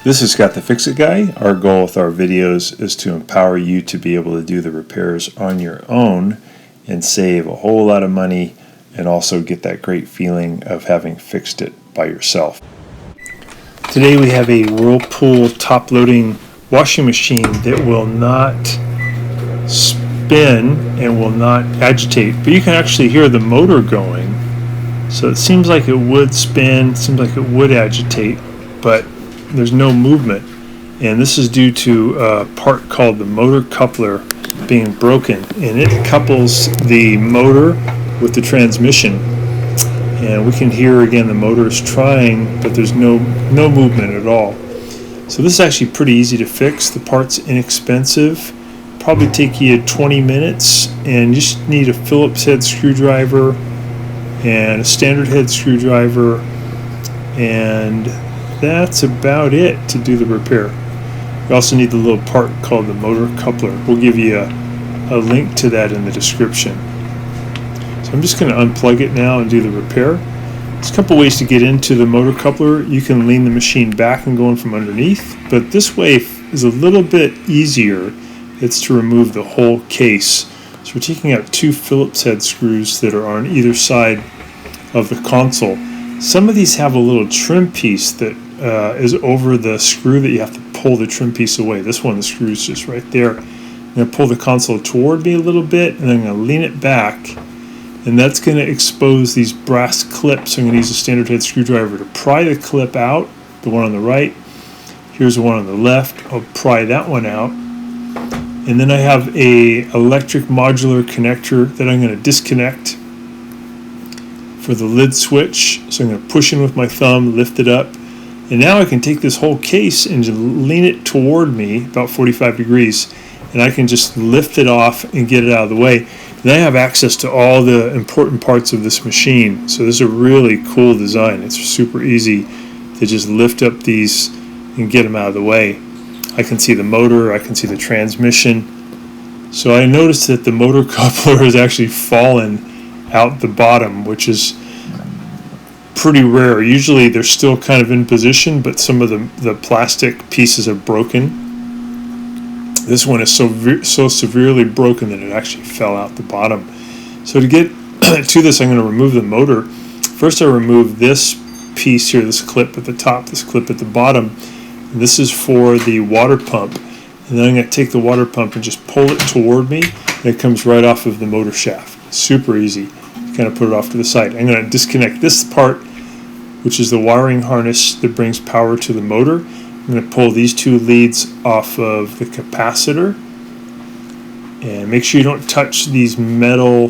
This is Scott the Fix-It Guy. Our goal with our videos is to empower you to be able to do the repairs on your own and save a whole lot of money and also get that great feeling of having fixed it by yourself. Today we have a Whirlpool top-loading washing machine that will not spin and will not agitate, but you can actually hear the motor going. So it seems like it would spin, seems like it would agitate, but there's no movement, and this is due to a part called the motor coupler being broken, and it couples the motor with the transmission, and we can hear again the motor is trying, but there's no movement at all. So this is actually pretty easy to fix. The part's inexpensive, probably take you 20 minutes, and you just need a Phillips head screwdriver and a standard head screwdriver, and that's about it to do the repair. You also need the little part called the motor coupler. We'll give you a link to that in the description. So I'm just going to unplug it now and do the repair. There's a couple ways to get into the motor coupler. You can lean the machine back and go in from underneath, but this way is a little bit easier. It's to remove the whole case. So we're taking out two Phillips head screws that are on either side of the console. Some of these have a little trim piece that is over the screw that you have to pull the trim piece away. This one, the screw is just right there. I'm going to pull the console toward me a little bit, and then I'm going to lean it back, and that's going to expose these brass clips. I'm going to use a standard head screwdriver to pry the clip out, the one on the right. Here's the one on the left. I'll pry that one out. And then I have a electric modular connector that I'm going to disconnect for the lid switch. So I'm going to push in with my thumb, lift it up, and now I can take this whole case and just lean it toward me about 45 degrees, and I can just lift it off and get it out of the way. And I have access to all the important parts of this machine. So this is a really cool design. It's super easy to just lift up these and get them out of the way. I can see the motor, I can see the transmission. So I noticed that the motor coupler has actually fallen out the bottom, which is pretty rare. Usually they're still kind of in position, but some of the plastic pieces are broken. This one is so severely broken that it actually fell out the bottom. So to get to this, I'm going to remove the motor. First I remove this piece here, this clip at the top, this clip at the bottom. And this is for the water pump. And then I'm going to take the water pump and just pull it toward me, and it comes right off of the motor shaft. Super easy. Kind of put it off to the side. I'm going to disconnect this part, which is the wiring harness that brings power to the motor. I'm going to pull these two leads off of the capacitor, and make sure you don't touch these metal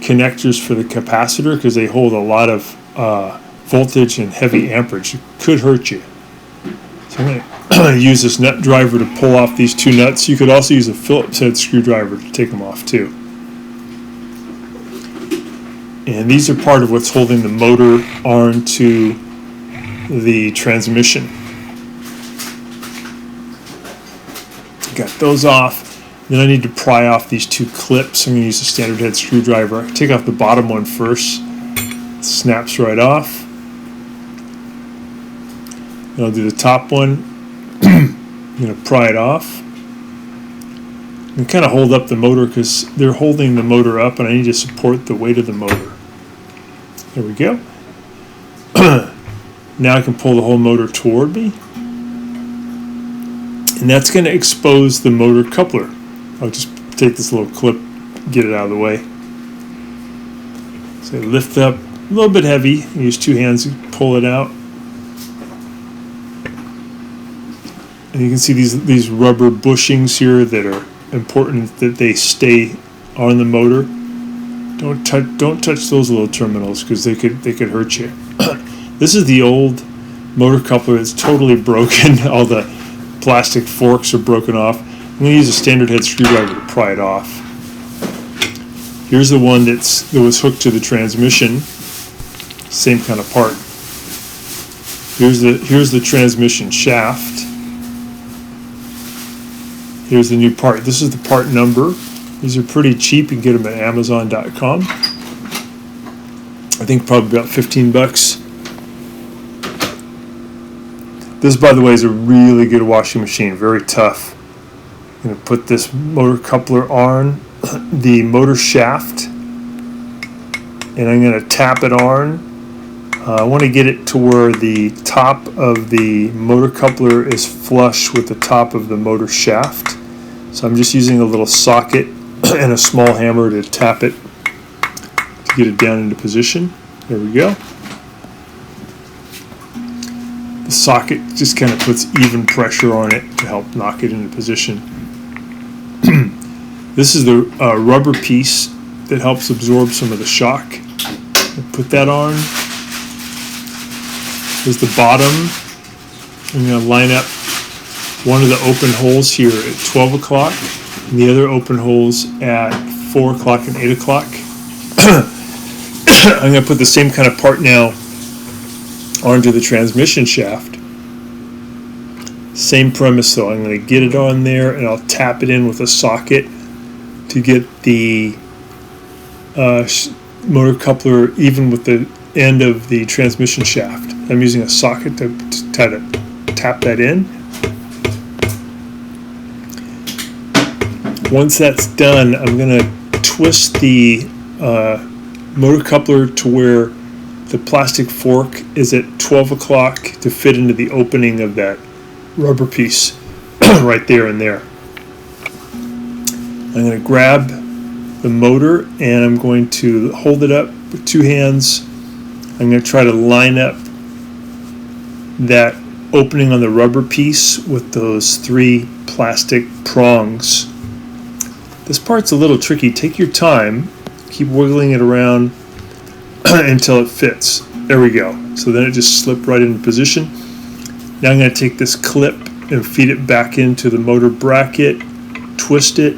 connectors for the capacitor because they hold a lot of voltage and heavy amperage. It could hurt you. So I'm going to use this nut driver to pull off these two nuts. You could also use a Phillips head screwdriver to take them off too. And these are part of what's holding the motor arm to the transmission. Got those off. Then I need to pry off these two clips. I'm going to use a standard head screwdriver. Take off the bottom one first. It snaps right off. Then I'll do the top one. I'm going to pry it off. And kind of hold up the motor because they're holding the motor up, and I need to support the weight of the motor. There we go. Now I can pull the whole motor toward me, and that's going to expose the motor coupler. I'll just take this little clip, get it out of the way. So lift up, a little bit heavy, use two hands to pull it out. And you can see these rubber bushings here that are important that they stay on the motor. Don't touch those little terminals because they could hurt you. This is the old motor coupler. It's totally broken. All the plastic forks are broken off. I'm going to use a standard head screwdriver to pry it off. Here's the one that was hooked to the transmission. Same kind of part. Here's the transmission shaft. Here's the new part. This is the part number. These are pretty cheap. You can get them at Amazon.com. I think probably about $15. This, by the way, is a really good washing machine, very tough. I'm going to put this motor coupler on the motor shaft, and I'm going to tap it on. I want to get it to where the top of the motor coupler is flush with the top of the motor shaft. So I'm just using a little socket and a small hammer to tap it to get it down into position. There we go. The socket just kind of puts even pressure on it to help knock it into position. This is the rubber piece that helps absorb some of the shock. I'll put that on. Here's the bottom. I'm going to line up one of the open holes here at 12 o'clock and the other open holes at 4 o'clock and 8 o'clock. I'm going to put the same kind of part now onto the transmission shaft. Same premise though. I'm going to get it on there and I'll tap it in with a socket to get the motor coupler even with the end of the transmission shaft. I'm using a socket to try to tap that in. Once that's done, I'm going to twist the motor coupler to where the plastic fork is at 12 o'clock to fit into the opening of that rubber piece right there and there. I'm going to grab the motor and I'm going to hold it up with two hands. I'm going to try to line up that opening on the rubber piece with those three plastic prongs. This part's a little tricky. Take your time. Keep wiggling it around until it fits. There we go. So then it just slipped right into position. Now I'm going to take this clip and feed it back into the motor bracket, twist it,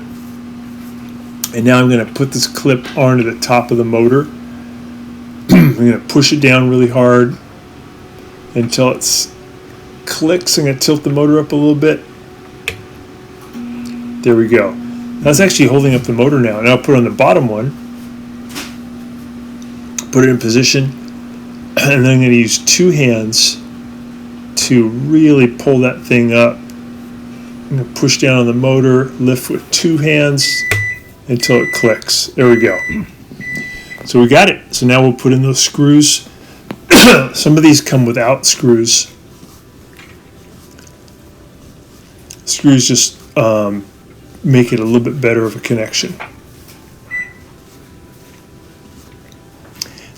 and now I'm going to put this clip onto the top of the motor. I'm going to push it down really hard until it clicks. I'm going to tilt the motor up a little bit. There we go. That's actually holding up the motor now. Now I'll put it on the bottom one, put it in position, and then I'm going to use two hands to really pull that thing up. I'm going to push down on the motor, lift with two hands until it clicks. There we go. So we got it. So now we'll put in those screws. Some of these come without screws. Screws just make it a little bit better of a connection.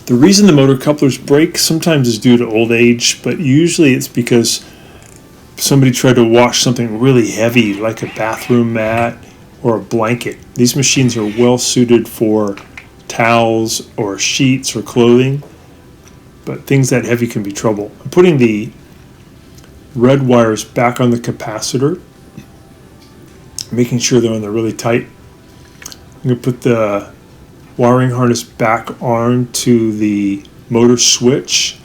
The reason the motor couplers break sometimes is due to old age, but usually it's because somebody tried to wash something really heavy like a bathroom mat or a blanket. These machines are well suited for towels or sheets or clothing, but things that heavy can be trouble. I'm putting the red wires back on the capacitor, making sure they're on there really tight. I'm going to put the wiring harness back on to the motor switch.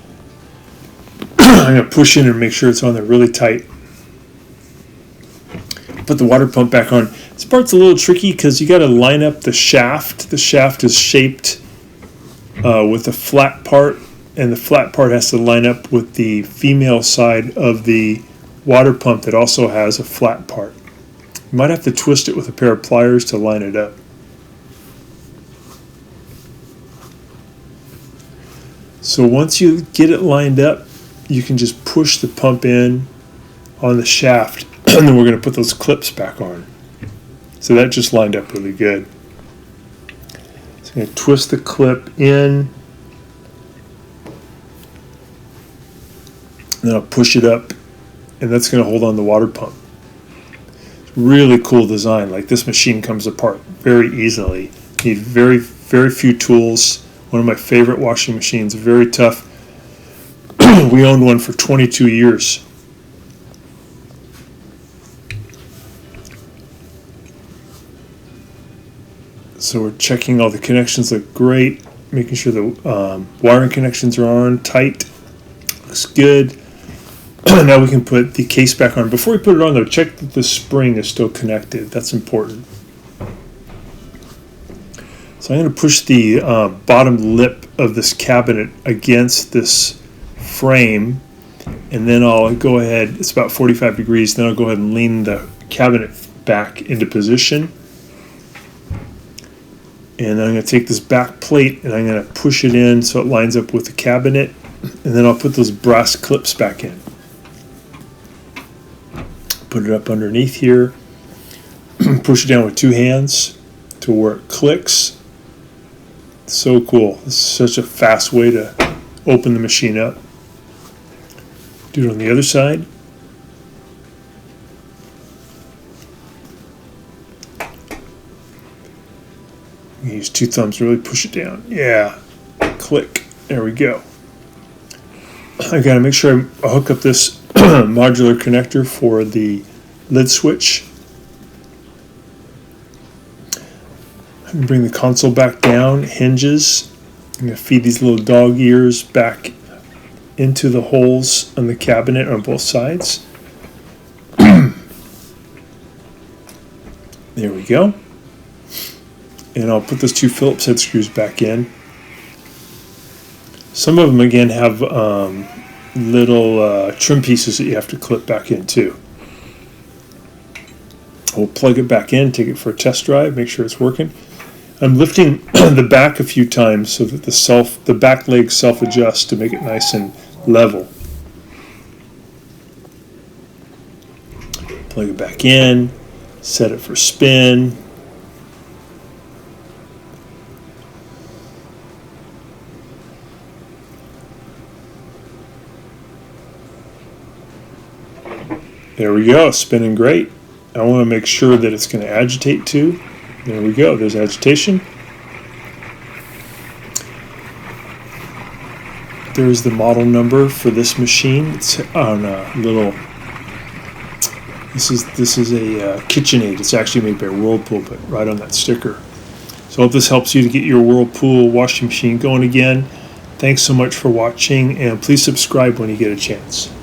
I'm going to push in and make sure it's on there really tight. Put the water pump back on. This part's a little tricky because you got to line up the shaft. The shaft is shaped with the flat part, and the flat part has to line up with the female side of the water pump that also has a flat part. You might have to twist it with a pair of pliers to line it up. So once you get it lined up, you can just push the pump in on the shaft, and then we're going to put those clips back on. So that just lined up really good. So I'm going to twist the clip in, and then I'll push it up, and that's going to hold on the water pump. Really cool design. Like, this machine comes apart very easily. You need very, very few tools. One of my favorite washing machines, very tough. We owned one for 22 years. So we're checking all the connections look great, making sure the wiring connections are on tight. Looks good. Now we can put the case back on. Before we put it on though, check that the spring is still connected. That's important. So I'm going to push the bottom lip of this cabinet against this frame, And then I'll go ahead, it's about 45 degrees, then I'll go ahead and lean the cabinet back into position. And I'm going to take this back plate and I'm going to push it in so it lines up with the cabinet. And then I'll put those brass clips back in. Put it up underneath here. Push it down with 2 hands to where it clicks. So cool. This is such a fast way to open the machine up. Do it on the other side. Use 2 thumbs to really push it down. Yeah. Click. There we go. I got to make sure I hook up this modular connector for the lid switch. I can bring the console back down, hinges. I'm going to feed these little dog ears back into the holes on the cabinet on both sides. There we go. And I'll put those 2 Phillips head screws back in. Some of them, again, have little trim pieces that you have to clip back in, too. We'll plug it back in, take it for a test drive, make sure it's working. I'm lifting the back a few times so that the back legs self-adjust to make it nice and level. Plug it back in, set it for spin. There we go, spinning great. I want to make sure that it's going to agitate too. There we go, there's agitation. There's the model number for this machine. It's on a little, this is a KitchenAid. It's actually made by Whirlpool, but right on that sticker. So I hope this helps you to get your Whirlpool washing machine going again. Thanks so much for watching, and please subscribe when you get a chance.